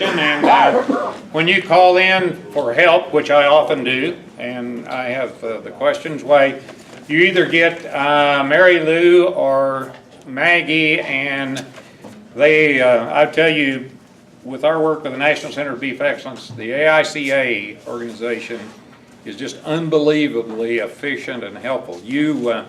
And when you call in for help, which I often do, and I have the questions, why you either get Mary Lou or Maggie, and they, I tell you, with our work with the National Center for Beef Excellence, the AICA organization is just unbelievably efficient and helpful. You,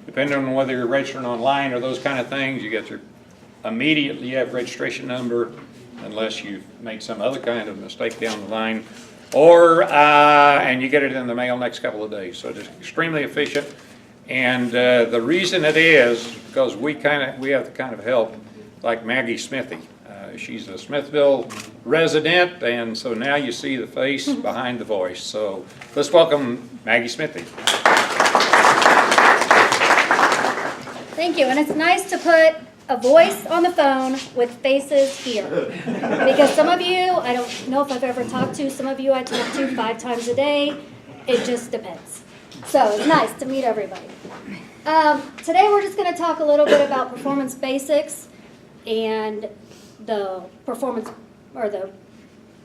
depending on whether you're registering online or those kind of things, you get your immediately you have registration number, unless you've made some other kind of mistake down the line, or and you get it in the mail next couple of days. So it's extremely efficient, and the reason it is because we have the kind of help like Maggie Smithee. She's a Smithville resident, and so now you see the face behind the voice. So let's welcome Maggie Smithee. Thank you, and it's nice to put a voice on the phone with faces here. Because some of you, I don't know if I've ever talked to, some of you I talk to 5 times a day. It just depends. So it's nice to meet everybody. Today we're just going to talk a little bit about performance basics and the performance or the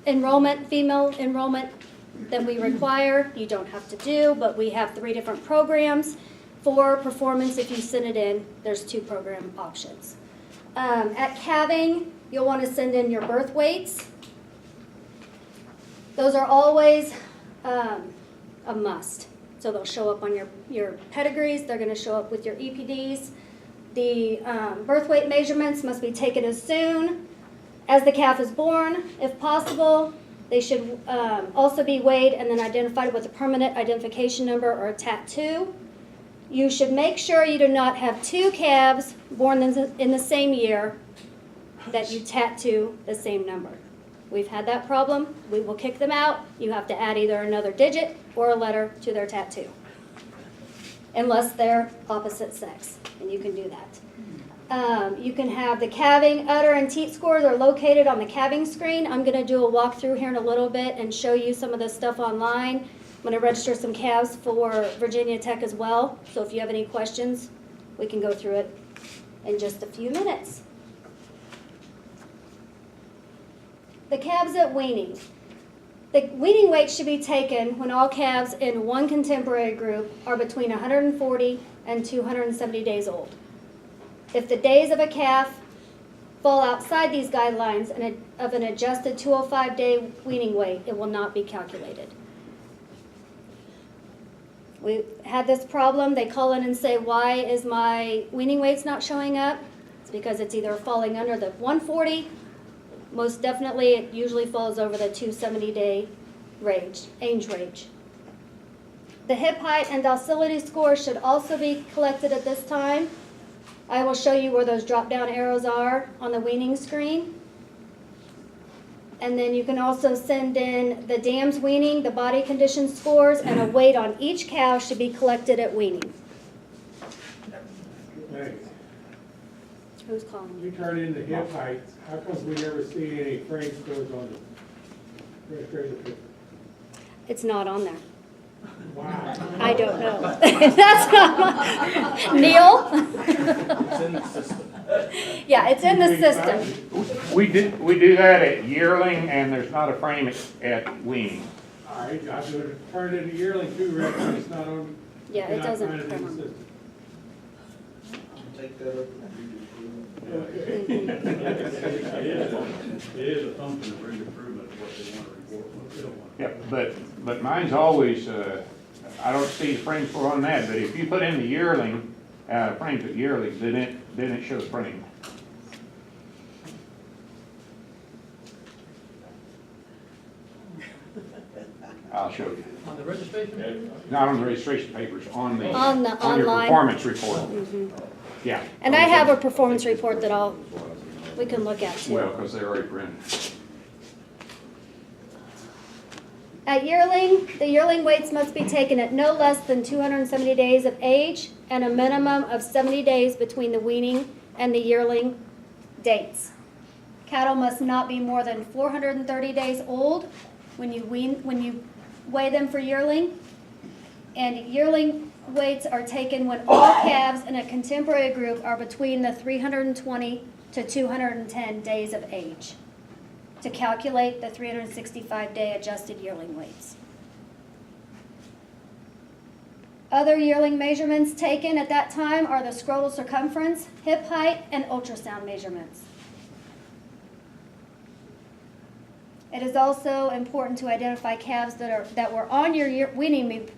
enrollment, female enrollment that we require. You don't have to do, but we have 3 different programs. For performance, if you send it in, there's 2 program options. At calving, you'll want to send in your birth weights. Those are always a must. So they'll show up on your pedigrees. They're going to show up with your EPDs. The birth weight measurements must be taken as soon as the calf is born, if possible. They should also be weighed and then identified with a permanent identification number or a tattoo. You should make sure you do not have 2 calves born in the same year that you tattoo the same number. We've had that problem. We will kick them out. You have to add either another digit or a letter to their tattoo, unless they're opposite sex, and you can do that. You can have the calving, udder, and teat scores are located on the calving screen. I'm going to do a walkthrough here in a little bit and show you some of the stuff online. I'm going to register some calves for Virginia Tech as well, so if you have any questions, we can go through it in just a few minutes. The calves at weaning. The weaning weight should be taken when all calves in one contemporary group are between 140 and 270 days old. If the days of a calf fall outside these guidelines of an adjusted 205-day weaning weight, it will not be calculated. We had this problem. They call in and say, why is my weaning weights not showing up? It's because it's either falling under the 140, most definitely it usually falls over the 270-day age range. The hip height and docility scores should also be collected at this time. I will show you where those drop-down arrows are on the weaning screen. And then you can also send in the dams weaning, the body condition scores, and a weight on each cow should be collected at weaning. Hey, Who's calling you me? turn in the hip heights, how come we never see any frame scores on the registration picture? It's not on there. Wow. I don't know. That's not my... Neil? It's in the system. Yeah, it's in the system. We do that at yearling, and there's not a frame at weaning. All right, I should turn in the yearling too, Rick, but it's not on. Yeah, it doesn't Not come in on. the system. Take that up. Okay. It is a function of improvement of what they want to report, what they don't want. Yep, but mine's always, I don't see the frame score on that, but if you put in the yearling, frames at yearling, then it shows frame. I'll show you. On the registration? Not on the registration papers, on your online. performance report. Yeah. And I have a performance report that we can look at too. Well, because they're already printed. At yearling, the yearling weights must be taken at no less than 270 days of age and a minimum of 70 days between the weaning and the yearling dates. Cattle must not be more than 430 days old when you weigh them for yearling. And yearling weights are taken when all calves in a contemporary group are between the 320 to 210 days of age. to calculate the 365-day adjusted yearling weights. Other yearling measurements taken at that time are the scrotal circumference, hip height, and ultrasound measurements. It is also important to identify calves that were on your weaning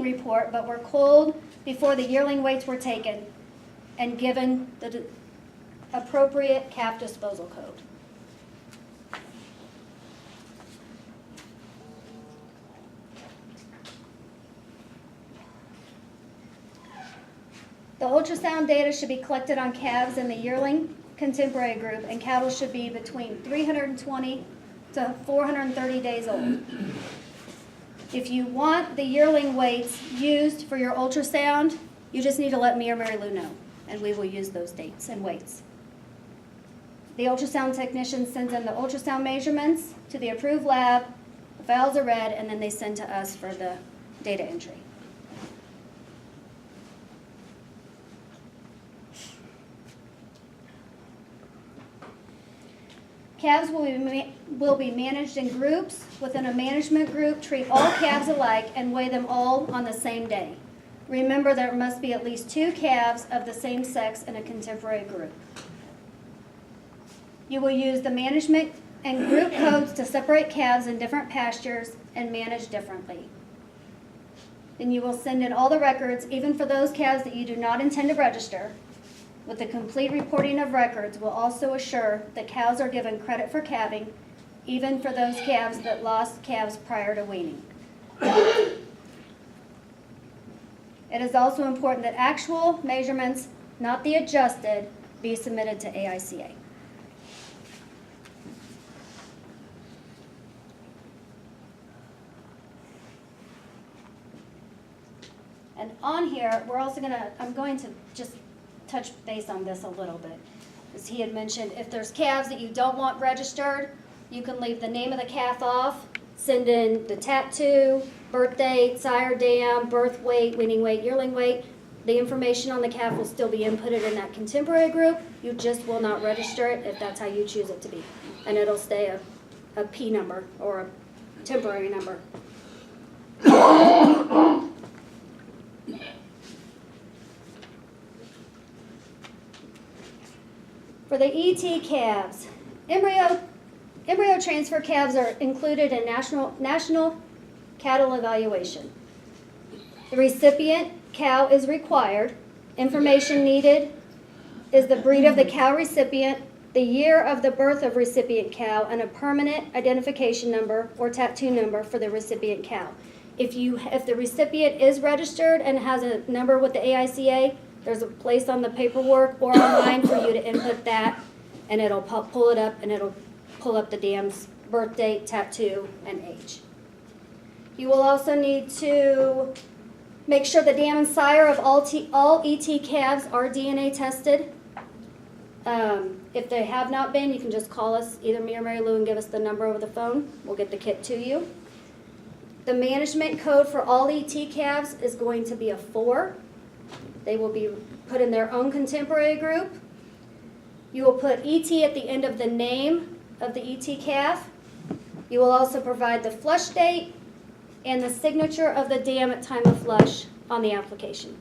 report but were culled before the yearling weights were taken and given the appropriate calf disposal code. The ultrasound data should be collected on calves in the yearling contemporary group, and cattle should be between 320 to 430 days old. If you want the yearling weights used for your ultrasound, you just need to let me or Mary Lou know, and we will use those dates and weights. The ultrasound technician sends in the ultrasound measurements to the approved lab, the files are read, and then they send to us for the data entry. Calves will be managed in groups. Within a management group, treat all calves alike and weigh them all on the same day. Remember, there must be at least 2 calves of the same sex in a contemporary group. You will use the management and group codes to separate calves in different pastures and manage differently. Then you will send in all the records, even for those calves that you do not intend to register. With the complete reporting of records will also assure that cows are given credit for calving, even for those calves that lost calves prior to weaning. It is also important that actual measurements, not the adjusted, be submitted to AICA. And on here, I'm going to just touch base on this a little bit. As he had mentioned, if there's calves that you don't want registered, you can leave the name of the calf off, send in the tattoo, birth date, sire dam, birth weight, weaning weight, yearling weight. The information on the calf will still be inputted in that contemporary group. You just will not register it if that's how you choose it to be. And it'll stay a P number or a temporary number. For the ET calves, embryo transfer calves are included in national cattle evaluation. The recipient cow is required. Information needed is the breed of the cow recipient, the year of the birth of recipient cow, and a permanent identification number or tattoo number for the recipient cow. If the recipient is registered and has a number with the AICA, there's a place on the paperwork or online for you to input that, and it'll pull it up, and it'll pull up the dam's birth date, tattoo, and age. You will also need to make sure the dam and sire of all ET calves are DNA tested. If they have not been, you can just call us, either me or Mary Lou, and give us the number over the phone. We'll get the kit to you. The management code for all ET calves is going to be a 4. They will be put in their own contemporary group. You will put ET at the end of the name of the ET calf. You will also provide the flush date and the signature of the dam at time of flush on the application.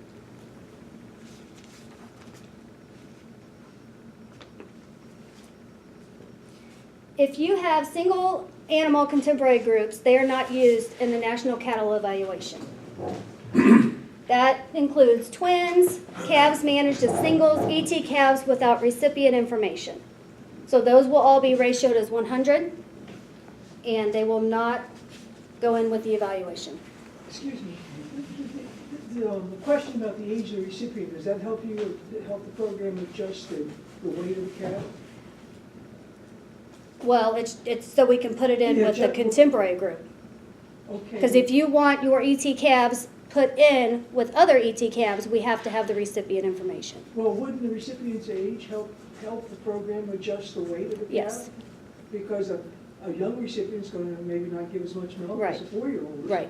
If you have single animal contemporary groups, they are not used in the National Cattle Evaluation. That includes twins, calves managed as singles, ET calves without recipient information. So those will all be ratioed as 100, and they will not go in with the evaluation. Excuse me. The question about the age of the recipient, does that help the program adjust the weight of the calf? Well, it's so we can put it in with the contemporary group. Okay. Because if you want your ET calves put in with other ET calves, we have to have the recipient information. Well, wouldn't the recipient's age help the program adjust the weight of the calf? Yes. Because a young recipient's going to maybe not give as much milk as a 4-year-old. Right.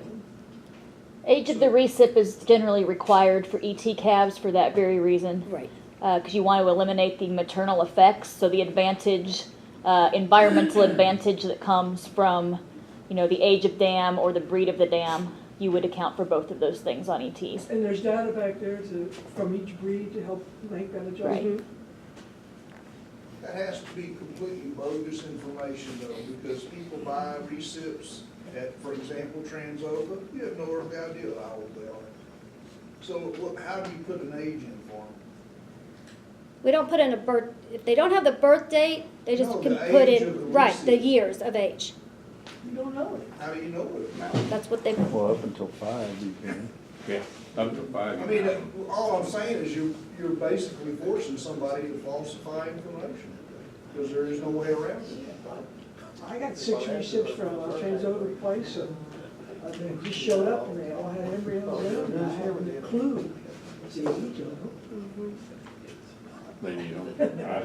Age of the recip is generally required for ET calves for that very reason. Right. Because you want to eliminate the maternal effects, so the advantage environmental advantage that comes from, the age of dam or the breed of the dam, you would account for both of those things on ETs. And there's data back there from each breed to help make that adjustment? That has to be completely bogus information though, because people buy recips at, for example, Transova, you have no earthly idea how old they are. So how do you put an age in for them? We don't put in a birth, if they don't have the birth date, they just No, can the put age of in, the right, receipt. the years of age. You don't know it. How do you know it? That's what they, Well, up until 5, you can. Yeah, up to 5. I mean, all I'm saying is you're basically forcing somebody to falsify information, because there is no way around it. I got 6 recips from Transova Place, and they just showed up and they all had embryos in them, and I haven't a clue the age of them. Then you don't.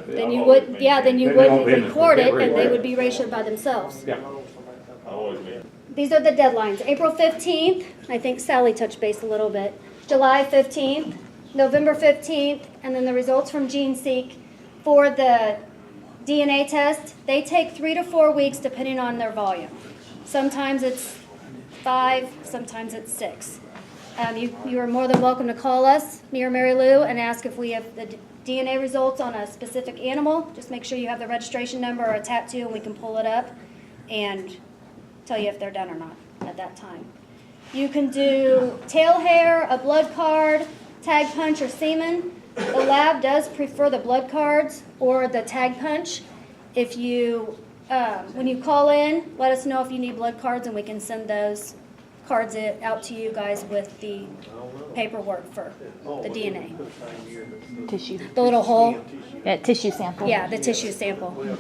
then you would, yeah, then you wouldn't record it and they would be ratioed by themselves. Yeah. Always be. These are the deadlines. April 15th, I think Sally touched base a little bit. July 15th, November 15th, and then the results from GeneSeek for the DNA test. They take 3 to 4 weeks depending on their volume. Sometimes it's 5, sometimes it's 6. You are more than welcome to call us, me or Mary Lou, and ask if we have the DNA results on a specific animal. Just make sure you have the registration number or a tattoo and we can pull it up and tell you if they're done or not at that time. You can do tail hair, a blood card, tag punch, or semen. The lab does prefer the blood cards or the tag punch. If you, when you call in, let us know if you need blood cards and we can send those cards out to you guys with the paperwork for the DNA. Tissue. The little hole, Tissue sample. yeah, the tissue sample.